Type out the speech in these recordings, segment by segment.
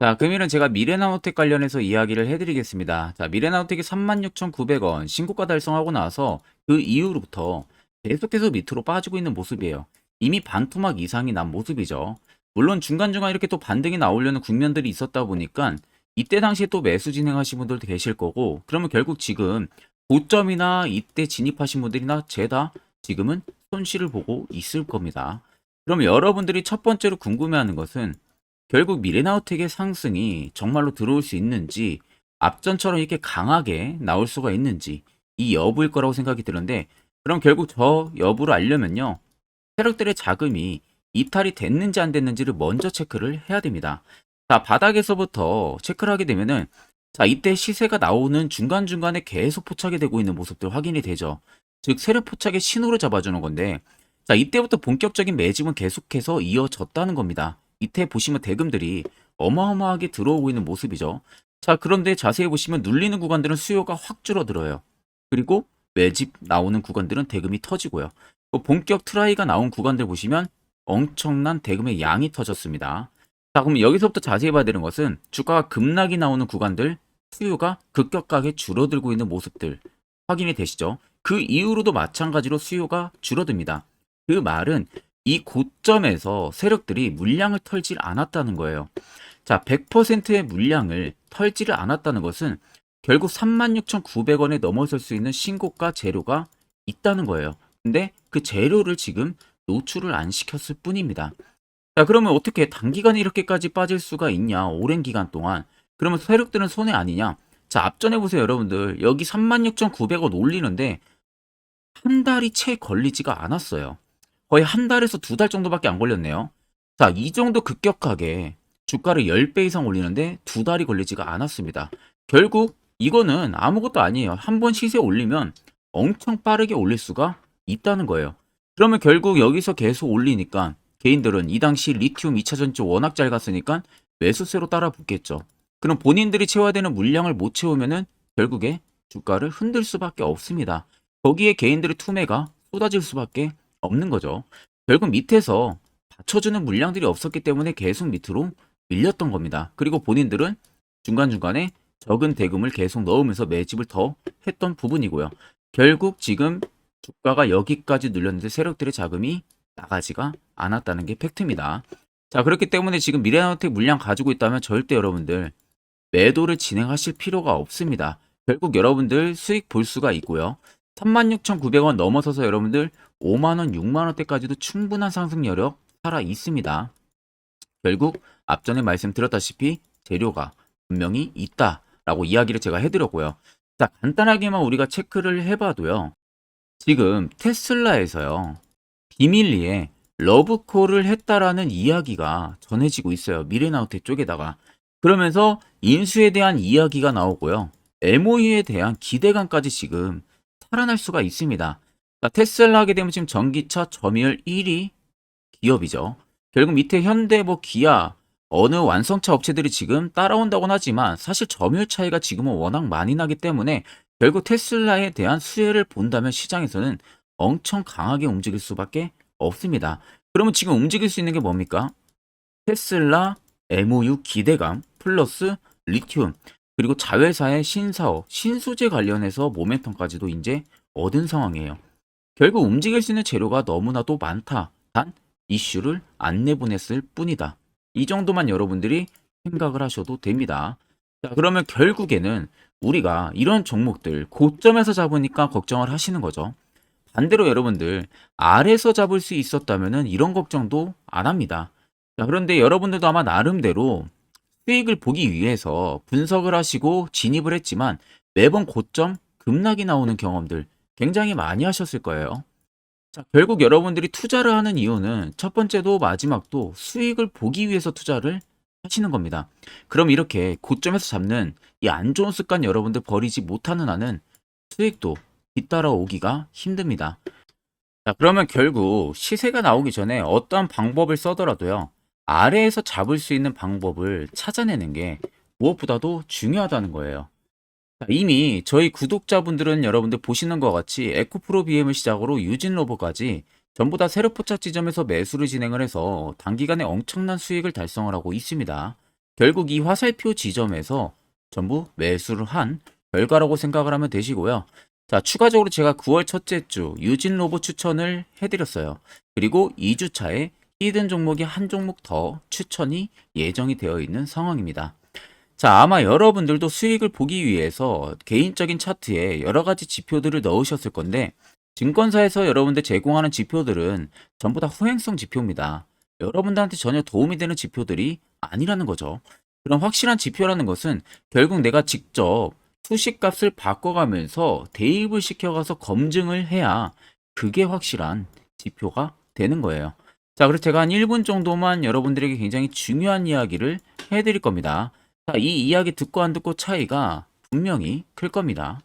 자, 금일은 제가 미래나우텍 관련해서 이야기를 해드리겠습니다. 자, 미래나우텍이 36,900원 신고가 달성하고 나서 그 이후로부터 계속해서 밑으로 빠지고 있는 모습이에요. 이미 반토막 이상이 난 모습이죠. 물론 중간중간 이렇게 또 반등이 나오려는 국면들이 있었다 보니까 이때 당시에 또 매수 진행하신 분들도 계실 거고, 그러면 결국 지금 고점이나 이때 진입하신 분들이나 죄다 지금은 손실을 보고 있을 겁니다. 그럼 여러분들이 첫 번째로 궁금해하는 것은 결국 미래나우텍의 상승이 정말로 들어올 수 있는지, 앞전처럼 이렇게 강하게 나올 수가 있는지, 이 여부일 거라고 생각이 드는데, 그럼 결국 저 여부를 알려면요, 세력들의 자금이 이탈이 됐는지 안 됐는지를 먼저 체크를 해야 됩니다. 자, 바닥에서부터 체크를 하게 되면은, 자, 이때 시세가 나오는 중간중간에 계속 포착이 되고 있는 모습들 확인이 되죠. 즉, 세력 포착의 신호를 잡아주는 건데, 자, 이때부터 본격적인 매집은 계속해서 이어졌다는 겁니다. 이때 보시면 대금들이 어마어마하게 들어오고 있는 모습이죠. 자, 그런데 자세히 보시면 눌리는 구간들은 수요가 확 줄어들어요. 그리고 매집 나오는 구간들은 대금이 터지고요. 또 본격 트라이가 나온 구간들 보시면 엄청난 대금의 양이 터졌습니다. 자, 그럼 여기서부터 자세히 봐야 되는 것은 주가가 급락이 나오는 구간들, 수요가 급격하게 줄어들고 있는 모습들 확인이 되시죠? 그 이후로도 마찬가지로 수요가 줄어듭니다. 그 말은 이 고점에서 세력들이 물량을 털질 않았다는 거예요. 자, 100%의 물량을 털지를 않았다는 것은 결국 36,900원에 넘어설 수 있는 신고가 재료가 있다는 거예요. 근데 그 재료를 지금 노출을 안 시켰을 뿐입니다. 자, 그러면 어떻게 단기간에 이렇게까지 빠질 수가 있냐? 오랜 기간 동안. 그러면 세력들은 손해 아니냐? 자, 앞전에 보세요, 여러분들. 여기 36,900원 올리는데 한 달이 채 걸리지가 않았어요. 거의 한 달에서 두 달 정도밖에 안 걸렸네요. 자, 이 정도 급격하게 주가를 10배 이상 올리는데 두 달이 걸리지가 않았습니다. 결국 이거는 아무것도 아니에요. 한 번 시세 올리면 엄청 빠르게 올릴 수가 있다는 거예요. 그러면 결국 여기서 계속 올리니까 개인들은 이 당시 리튬 2차 전지 워낙 잘 갔으니까 매수세로 따라 붙겠죠. 그럼 본인들이 채워야 되는 물량을 못 채우면은 결국에 주가를 흔들 수밖에 없습니다. 거기에 개인들의 투매가 쏟아질 수밖에 없는 거죠. 결국 밑에서 받쳐주는 물량들이 없었기 때문에 계속 밑으로 밀렸던 겁니다. 그리고 본인들은 중간중간에 적은 대금을 계속 넣으면서 매집을 더 했던 부분이고요. 결국 지금 주가가 여기까지 눌렸는데 세력들의 자금이 나가지가 않았다는 게 팩트입니다. 자, 그렇기 때문에 지금 미래나우텍 물량 가지고 있다면 절대 여러분들 매도를 진행하실 필요가 없습니다. 결국 여러분들 수익 볼 수가 있고요. 36,900원 넘어서서 여러분들 5만원, 6만원대까지도 충분한 상승 여력 살아 있습니다. 결국 앞전에 말씀드렸다시피 재료가 분명히 있다라고 이야기를 제가 해드렸고요. 자, 간단하게만 우리가 체크를 해봐도요. 지금 테슬라에서요. 비밀리에 러브콜을 했다라는 이야기가 전해지고 있어요. 미래나우텍 쪽에다가. 그러면서 인수에 대한 이야기가 나오고요. MOU에 대한 기대감까지 지금 살아날 수가 있습니다. 자, 테슬라 하게 되면 지금 전기차 점유율 1위 기업이죠. 결국 밑에 현대, 뭐 기아, 어느 완성차 업체들이 지금 따라온다고는 하지만 사실 점유율 차이가 지금은 워낙 많이 나기 때문에 결국 테슬라에 대한 수혜를 본다면 시장에서는 엄청 강하게 움직일 수밖에 없습니다. 그러면 지금 움직일 수 있는 게 뭡니까? 테슬라, MOU 기대감, 플러스 리튬, 그리고 자회사의 신사업, 신소재 관련해서 모멘텀까지도 이제 얻은 상황이에요. 결국 움직일 수 있는 재료가 너무나도 많다. 단 이슈를 안 내보냈을 뿐이다. 이 정도만 여러분들이 생각을 하셔도 됩니다. 자, 그러면 결국에는 우리가 이런 종목들 고점에서 잡으니까 걱정을 하시는 거죠. 반대로 여러분들 아래에서 잡을 수 있었다면 이런 걱정도 안 합니다. 자, 그런데 여러분들도 아마 나름대로 수익을 보기 위해서 분석을 하시고 진입을 했지만 매번 고점 급락이 나오는 경험들 굉장히 많이 하셨을 거예요. 자, 결국 여러분들이 투자를 하는 이유는 첫 번째도 마지막도 수익을 보기 위해서 투자를 하시는 겁니다. 그럼 이렇게 고점에서 잡는 이 안 좋은 습관 여러분들 버리지 못하는 한은 수익도 뒤따라오기가 힘듭니다. 자, 그러면 결국 시세가 나오기 전에 어떠한 방법을 써더라도요. 아래에서 잡을 수 있는 방법을 찾아내는 게 무엇보다도 중요하다는 거예요. 자, 이미 저희 구독자분들은 여러분들 보시는 것 같이 에코프로 BM을 시작으로 유진로버까지 전부 다 세력 포착 지점에서 매수를 진행을 해서 단기간에 엄청난 수익을 달성을 하고 있습니다. 결국 이 화살표 지점에서 전부 매수를 한 결과라고 생각을 하면 되시고요. 자, 추가적으로 제가 9월 첫째 주 유진 로봇 추천을 해드렸어요. 그리고 2주차에 히든 종목이 한 종목 더 추천이 예정이 되어 있는 상황입니다. 자, 아마 여러분들도 수익을 보기 위해서 개인적인 차트에 여러 가지 지표들을 넣으셨을 건데, 증권사에서 여러분들 제공하는 지표들은 전부 다 후행성 지표입니다. 여러분들한테 전혀 도움이 되는 지표들이 아니라는 거죠. 그런 확실한 지표라는 것은 결국 내가 직접 수식값을 바꿔가면서 대입을 시켜가서 검증을 해야 그게 확실한 지표가 되는 거예요. 자, 그래서 제가 한 1분 정도만 여러분들에게 굉장히 중요한 이야기를 해드릴 겁니다. 자, 이 이야기 듣고 안 듣고 차이가 분명히 클 겁니다.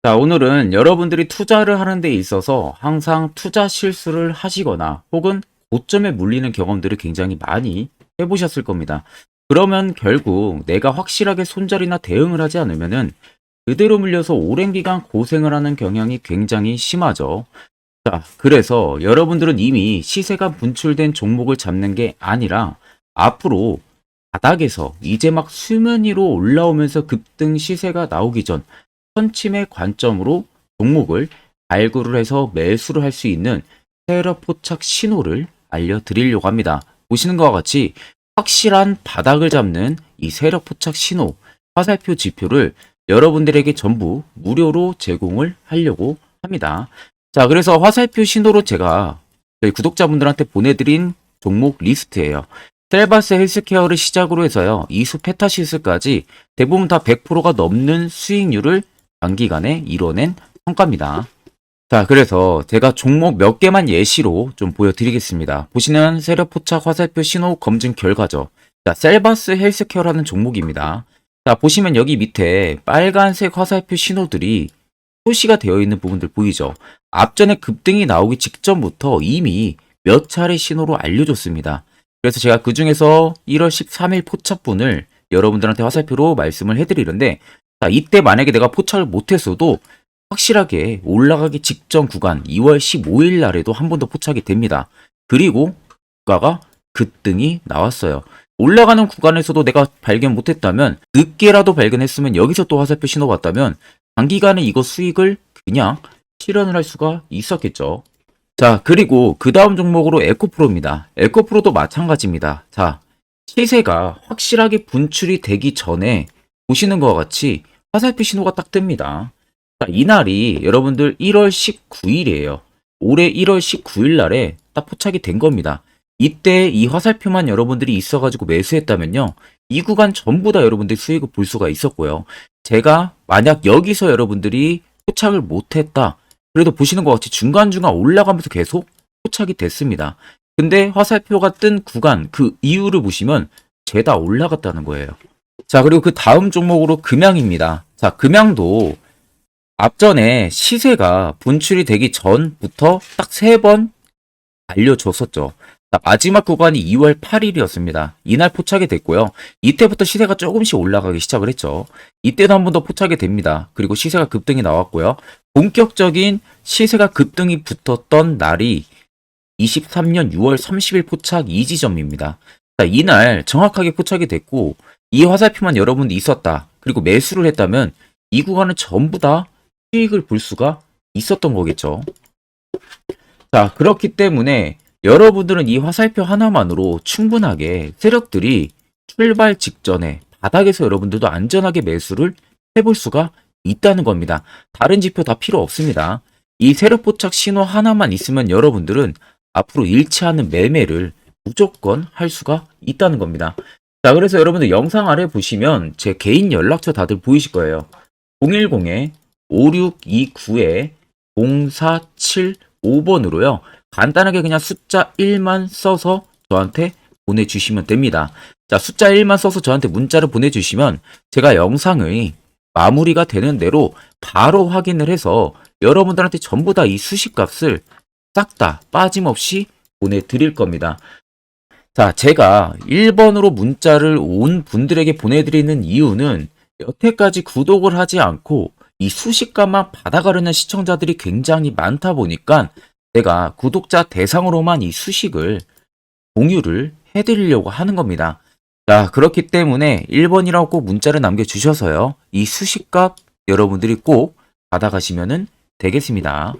자, 오늘은 여러분들이 투자를 하는 데 있어서 항상 투자 실수를 하시거나 혹은 고점에 물리는 경험들을 굉장히 많이 해보셨을 겁니다. 그러면 결국 내가 확실하게 손절이나 대응을 하지 않으면은 그대로 물려서 오랜 기간 고생을 하는 경향이 굉장히 심하죠. 자, 그래서 여러분들은 이미 시세가 분출된 종목을 잡는 게 아니라 앞으로 바닥에서 이제 막 수면 위로 올라오면서 급등 시세가 나오기 전 선침의 관점으로 종목을 발굴을 해서 매수를 할 수 있는 세력 포착 신호를 알려드리려고 합니다. 보시는 것과 같이 확실한 바닥을 잡는 이 세력 포착 신호, 화살표 지표를 여러분들에게 전부 무료로 제공을 하려고 합니다. 자, 그래서 화살표 신호로 제가 저희 구독자분들한테 보내드린 종목 리스트예요. 셀바스 헬스케어를 시작으로 해서요, 이수 페타시스까지 대부분 다 100%가 넘는 수익률을 단기간에 이뤄낸 성과입니다. 자, 그래서 제가 종목 몇 개만 예시로 좀 보여드리겠습니다. 보시는 세력 포착 화살표 신호 검증 결과죠. 자, 셀바스 헬스케어라는 종목입니다. 자, 보시면 여기 밑에 빨간색 화살표 신호들이 표시가 되어 있는 부분들 보이죠? 앞전에 급등이 나오기 직전부터 이미 몇 차례 신호로 알려줬습니다. 그래서 제가 그 중에서 1월 13일 포착분을 여러분들한테 화살표로 말씀을 해드리는데, 자, 이때 만약에 내가 포착을 못했어도 확실하게 올라가기 직전 구간 2월 15일 날에도 한 번 더 포착이 됩니다. 그리고 주가가 급등이 나왔어요. 올라가는 구간에서도 내가 발견 못했다면, 늦게라도 발견했으면 여기서 또 화살표 신호 봤다면 단기간에 이거 수익을 그냥 실현을 할 수가 있었겠죠. 자, 그리고 그 다음 종목으로 에코프로입니다. 에코프로도 마찬가지입니다. 자, 시세가 확실하게 분출이 되기 전에 보시는 것과 같이 화살표 신호가 딱 뜹니다. 자, 이날이 여러분들 1월 19일이에요. 올해 1월 19일 날에 딱 포착이 된 겁니다. 이때 이 화살표만 여러분들이 있어가지고 매수했다면요, 이 구간 전부 다 여러분들이 수익을 볼 수가 있었고요. 제가 만약 여기서 여러분들이 포착을 못했다, 그래도 보시는 것 같이 중간중간 올라가면서 계속 포착이 됐습니다. 근데 화살표가 뜬 구간, 그 이유를 보시면 죄다 올라갔다는 거예요. 자, 그리고 그 다음 종목으로 금양입니다. 자, 금양도 앞전에 시세가 분출이 되기 전부터 딱 3번 알려줬었죠. 자, 마지막 구간이 2월 8일이었습니다. 이날 포착이 됐고요. 이때부터 시세가 조금씩 올라가기 시작을 했죠. 이때도 한 번 더 포착이 됩니다. 그리고 시세가 급등이 나왔고요. 본격적인 시세가 급등이 붙었던 날이 23년 6월 30일 포착 이 지점입니다. 자, 이날 정확하게 포착이 됐고, 이 화살표만 여러분이 있었다, 그리고 매수를 했다면 이 구간은 전부 다 수익을 볼 수가 있었던 거겠죠. 자, 그렇기 때문에 여러분들은 이 화살표 하나만으로 충분하게 세력들이 출발 직전에 바닥에서 여러분들도 안전하게 매수를 해볼 수가 있다는 겁니다. 다른 지표 다 필요 없습니다. 이 세력 포착 신호 하나만 있으면 여러분들은 앞으로 잃지 않은 매매를 무조건 할 수가 있다는 겁니다. 자, 그래서 여러분들 영상 아래 보시면 제 개인 연락처 다들 보이실 거예요. 010-5629-0475번으로요. 간단하게 그냥 숫자 1만 써서 저한테 보내주시면 됩니다. 자, 숫자 1만 써서 저한테 문자를 보내주시면 제가 영상의 마무리가 되는 대로 바로 확인을 해서 여러분들한테 전부 다 이 수식값을 싹 다 빠짐없이 보내드릴 겁니다. 자, 제가 1번으로 문자를 온 분들에게 보내드리는 이유는 여태까지 구독을 하지 않고 이 수식값만 받아가려는 시청자들이 굉장히 많다 보니까 제가 구독자 대상으로만 이 수식을 공유를 해드리려고 하는 겁니다. 자, 그렇기 때문에 1번이라고 꼭 문자를 남겨주셔서요. 이 수식값 여러분들이 꼭 받아가시면 되겠습니다.